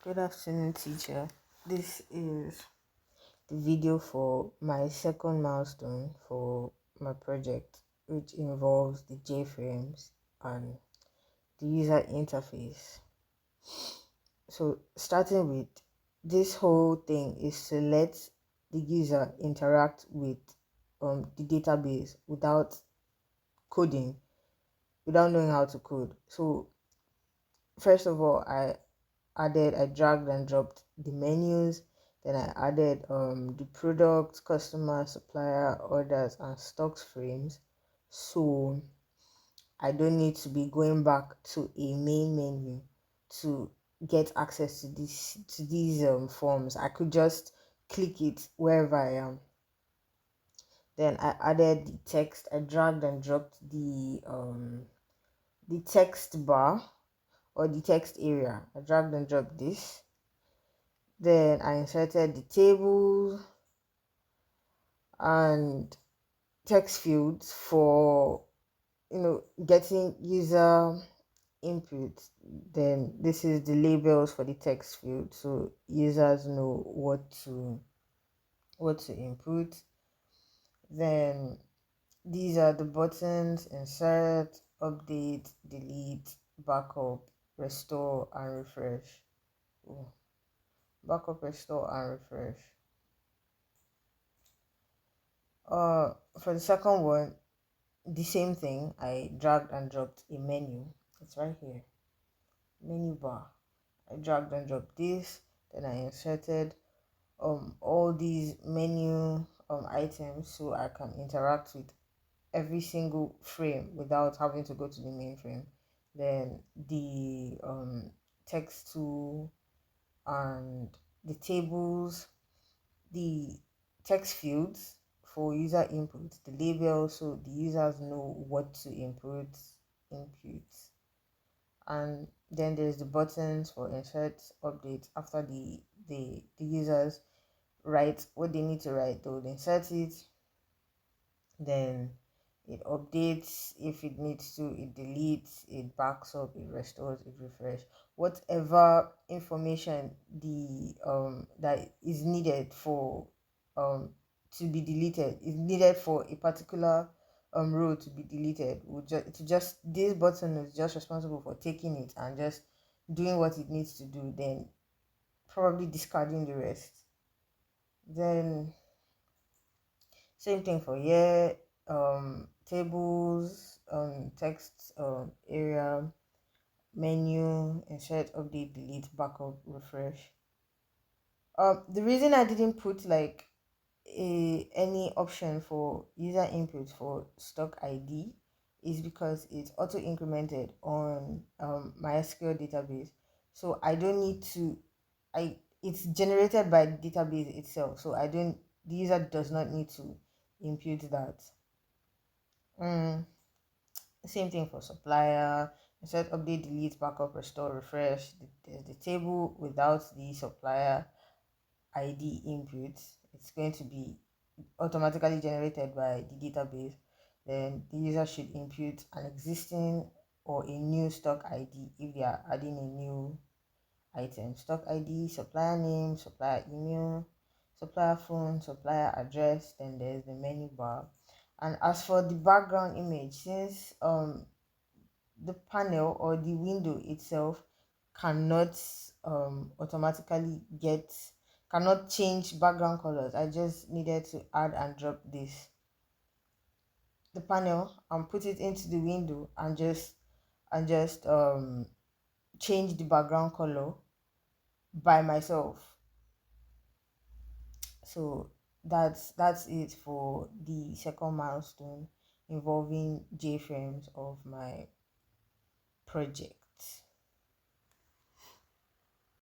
Good afternoon, teacher. This is the video for my second milestone for my project, which involves the JFrames and the user interface. So, starting with this whole thing is to let the user interact with the database without coding, without knowing how to code. So, first of all, I dragged and dropped the menus. Then I added the product, customer, supplier, orders, and stocks frames. So I don't need to be going back to a main menu to get access to these forms. I could just click it wherever I am. Then I added the text. I dragged and dropped the text bar or the text area. I dragged and dropped this. Then I inserted the tables and text fields for getting user input. Then this is the labels for the text field, so users know what to input. Then these are the buttons: insert, update, delete, backup, restore, and refresh. Backup, restore, and refresh. For the second one, the same thing. I dragged and dropped a menu. It's right here, menu bar. I dragged and dropped this. Then I inserted all these menu items so I can interact with every single frame without having to go to the main frame. Then the text tool and the tables, the text fields for user input, the label so the users know what to input, and then there's the buttons for insert, update. After the users write what they need to write, they would insert it, then it updates if it needs to, it deletes, it backs up, it restores, it refresh. Whatever information the that is needed for to be deleted is needed for a particular row to be deleted. Just this button is just responsible for taking it and just doing what it needs to do, then probably discarding the rest. Then same thing for here, tables, text area, menu, insert, update, delete, backup, refresh. The reason I didn't put like any option for user input for stock ID is because it's auto incremented on MySQL database, so I don't need to. It's generated by the database itself, so the user does not need to impute that. Same thing for supplier. Insert, update, delete, backup, restore, refresh. There's the table without the supplier ID input. It's going to be automatically generated by the database. Then the user should input an existing or a new stock ID if they are adding a new item. Stock ID, supplier name, supplier email, supplier phone, supplier address. Then there's the menu bar. And as for the background image, since the panel or the window itself cannot automatically cannot change background colors, I just needed to add and drop the panel and put it into the window and just change the background color by myself. So that's it for the second milestone involving JFrames of my project.